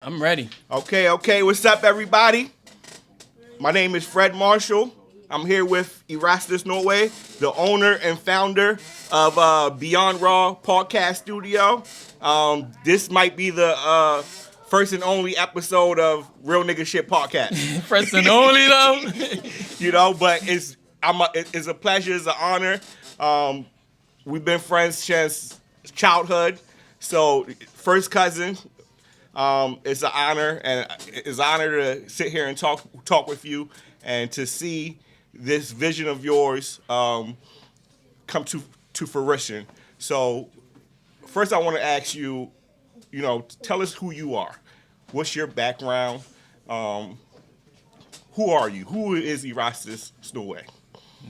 I'm ready. Okay. What's up, everybody? My name is Fred Marshall. I'm here with Erastus Norway, the owner and founder of Beyond Raw Podcast Studio. This might be the first and only episode of Real Nigga Shit Podcast. First and only, though. But it's a pleasure, it's an honor. We've been friends since childhood, so first cousin. It's an honor, and it's an honor to sit here and talk with you, and to see this vision of yours come to fruition. So, first, I want to ask you, tell us who you are. What's your background? Who are you? Who is Erastus Norway?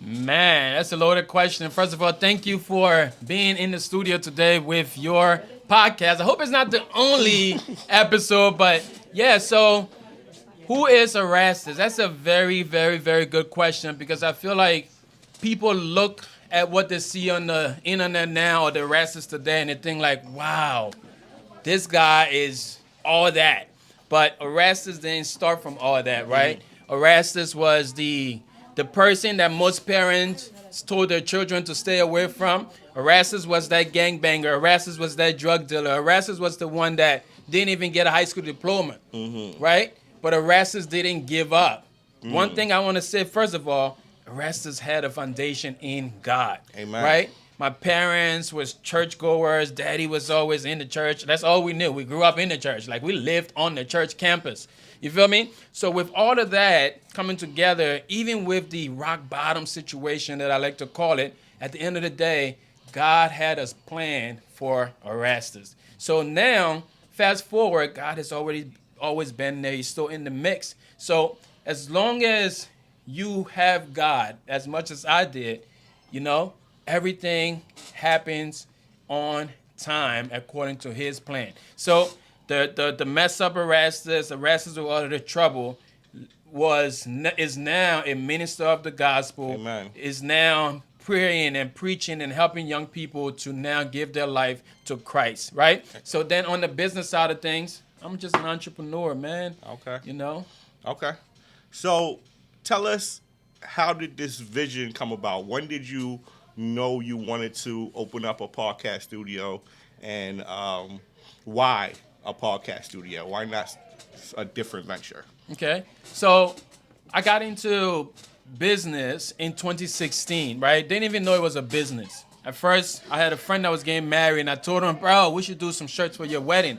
Man, that's a loaded question. First of all, thank you for being in the studio today with your podcast. I hope it's not the only episode, but yeah, so who is Erastus? That's a very, very, very good question, because I feel like people look at what they see on the internet now, or the Erastus today, and they think like, wow, this guy is all that. But Erastus didn't start from all that, right? Erastus was the person that most parents told their children to stay away from. Erastus was that gangbanger. Erastus was that drug dealer. Erastus was the one that didn't even get a high school diploma, right? But Erastus didn't give up. One thing I want to say, first of all, Erastus had a foundation in God. Amen. Right? My parents was churchgoers. Daddy was always in the church. That's all we knew. We grew up in the church. Like, we lived on the church campus. You feel me? So with all of that coming together, even with the rock bottom situation that I like to call it, at the end of the day, God had us planned for Erastus. So now, fast forward, God has always been there. He's still in the mix. So as long as you have God, as much as I did, everything happens on time according to his plan. So the mess up Erastus with all of the trouble, is now a minister of the gospel. Amen. Is now praying and preaching and helping young people to now give their life to Christ, right? So then on the business side of things, I'm just an entrepreneur, man. Okay. Okay. So tell us, how did this vision come about? When did you know you wanted to open up a podcast studio, and why a podcast studio? Why not a different venture? Okay. So I got into business in 2016, right? Didn't even know it was a business. At first, I had a friend that was getting married, and I told him, bro, we should do some shirts for your wedding.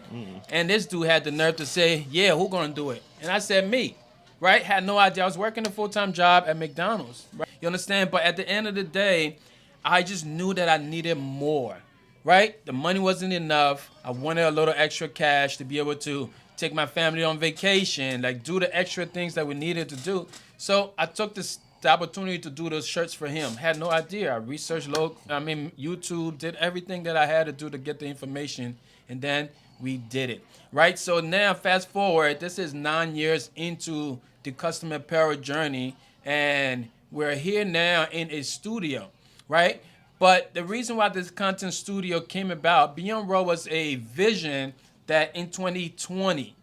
And this dude had the nerve to say, yeah, who gonna do it? And I said, me, right? Had no idea. I was working a full-time job at McDonald's, right? You understand? But at the end of the day, I just knew that I needed more, right? The money wasn't enough. I wanted a little extra cash to be able to take my family on vacation, like do the extra things that we needed to do. So I took the opportunity to do those shirts for him. Had no idea. I researched YouTube, did everything that I had to do to get the information, and then we did it, right? So now, fast forward, this is 9 years into the custom apparel journey, and we're here now in a studio, right? But the reason why this content studio came about, Beyond Raw was a vision that in 2020,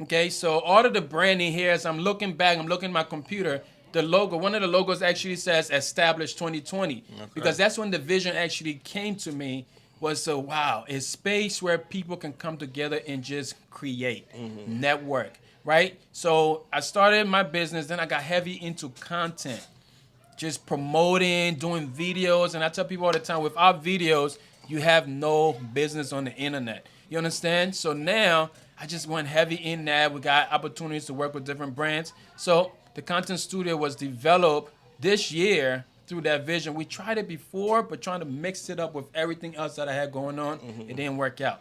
okay, so all of the branding here, as I'm looking back, I'm looking at my computer, the logo, one of the logos actually says Established 2020, because that's when the vision actually came to me, was a space where people can come together and just create, network, right? So I started my business, then I got heavy into content, just promoting, doing videos, and I tell people all the time, without videos, you have no business on the internet. You understand? So now I just went heavy in that. We got opportunities to work with different brands. So the content studio was developed this year through that vision. We tried it before, but trying to mix it up with everything else that I had going on, it didn't work out.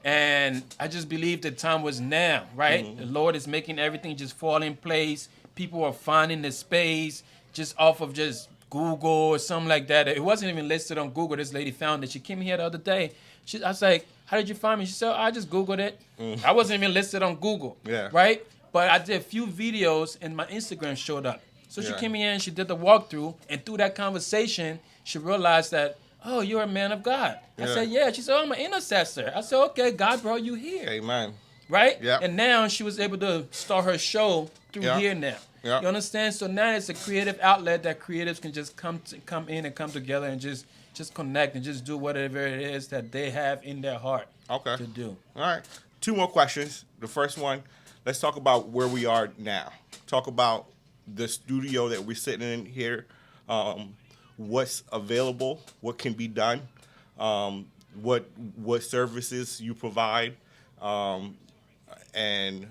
And I just believed the time was now, right? The Lord is making everything just fall in place. People are finding the space just off of just Google or something like that. It wasn't even listed on Google. This lady found it. She came here the other day. I was like, how did you find me? She said, I just Googled it. I wasn't even listed on Google, right? But I did a few videos and my Instagram showed up. So she came in and she did the walkthrough. And through that conversation, she realized that, oh, you're a man of God. I said, yeah. She said, oh, I'm an intercessor. I said, okay, God brought you here. Amen. right? Yeah. And now she was able to start her show through Yeah. here now. Yeah. You understand? So now it's a creative outlet that creatives can just come in and come together and just connect and just do whatever it is that they have in their heart Okay. to do. All right. 2 more questions. The first one, let's talk about where we are now. Talk about the studio that we're sitting in here. What's available? What can be done? What services you provide? And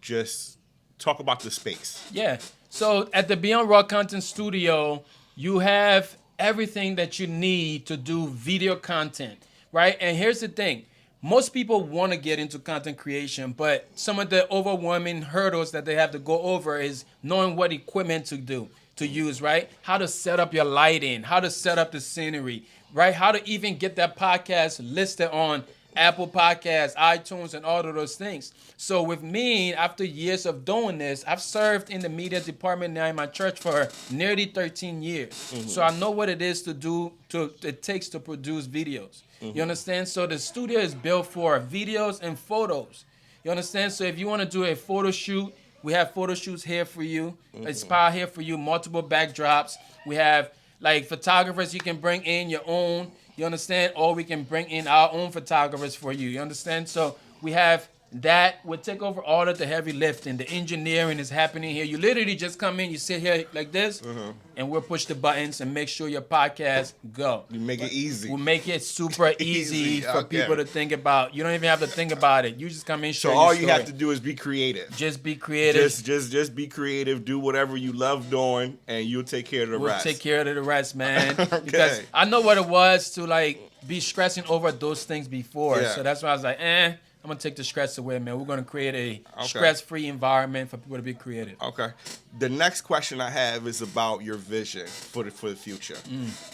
just talk about the space. Yeah. So at the Beyond Raw Content Studio, you have everything that you need to do video content, right? And here's the thing. Most people want to get into content creation, but some of the overwhelming hurdles that they have to go over is knowing what equipment to use, right? How to set up your lighting, how to set up the scenery, right? How to even get that podcast listed on Apple Podcasts, iTunes, and all of those things. So with me, after years of doing this, I've served in the media department now in my church for nearly 13 years. So I know what it is it takes to produce videos. You understand? So the studio is built for videos and photos. You understand? So if you want to do a photo shoot, we have photo shoots here for you. Inspire here for you, multiple backdrops. We have like photographers you can bring in your own. You understand? Or we can bring in our own photographers for you. You understand? So we have that. We'll take over all of the heavy lifting. The engineering is happening here. You literally just come in, you sit here like this, and we'll push the buttons and make sure your podcast go. You make it easy. We'll make it super easy for okay. people to think about. You don't even have to think about it. You just come in, share So your all story. you have to do is be creative. Just be creative. Just be creative. Do whatever you love doing, and you'll take care of the We'll rest. take care of the rest, man. Okay. Because I know what it was to like be stressing over those things before. Yeah. So that's why I was like, I'm gonna take the stress away, man. We're gonna create a stress-free environment for people to be creative. Okay. The next question I have is about your vision for the future.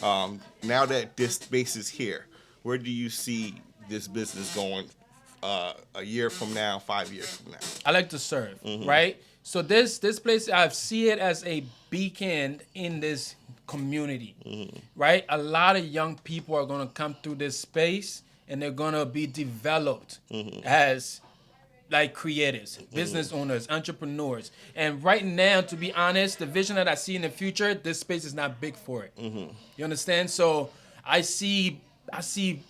Now that this space is here, where do you see this business going a year from now, 5 years from now? I like to serve, right? So this place, I see it as a beacon in this community, right? A lot of young people are gonna come through this space and they're gonna be developed as like creators, business owners, entrepreneurs. And right now, to be honest, the vision that I see in the future, this space is not big for it. You understand? So I see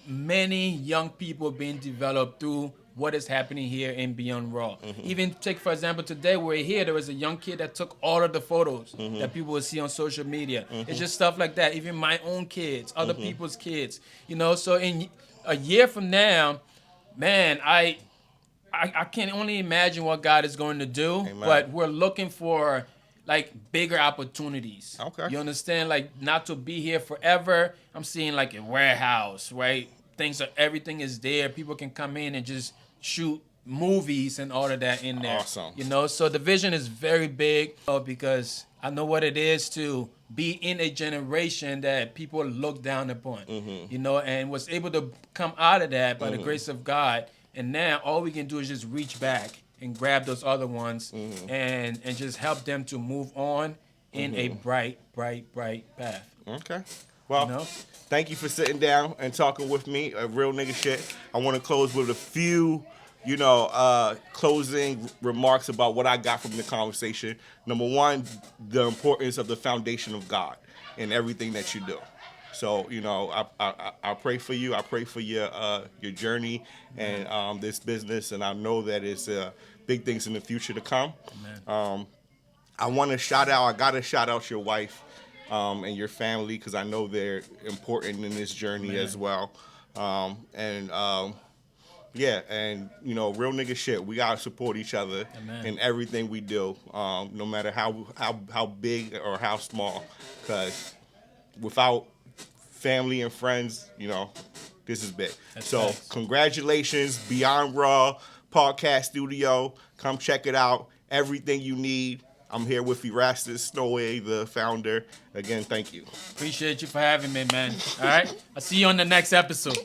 many young people being developed through what is happening here in Beyond Raw. Even take, for example, today we're here, there was a young kid that took all of the photos that people will see on social media. It's just stuff like that. Even my own kids, other people's kids, you know? So in a year from now, man, I can only imagine what God is going to do, Amen. but we're looking for like bigger opportunities. Okay. You understand? Like not to be here forever. I'm seeing like a warehouse, right? Everything is there. People can come in and just shoot movies and all of that in there. Awesome. You know, so the vision is very big because I know what it is to be in a generation that people look down upon, you know, and was able to come out of that by the grace of God. And now all we can do is just reach back and grab those other ones and just help them to move on in a bright path. Okay. Well, You know? thank you for sitting down and talking with me. A real nigga shit. I want to close with a few, closing remarks about what I got from the conversation. Number one, the importance of the foundation of God in everything that you do. So, I pray for you. I pray for your journey and this business, and I know that it's big things in the future to come. I want to I got to shout out your wife and your family because I know they're important in this journey as well. Yeah, and real nigga shit. We gotta support each other in everything we do, no matter how big or how small. Because without family and friends, this is big. So congratulations, Beyond Raw Podcast Studio. Come check it out. Everything you need. I'm here with Erastus Snoway, the founder. Again, thank you. Appreciate you for having me, man. All right? I'll see you on the next episode.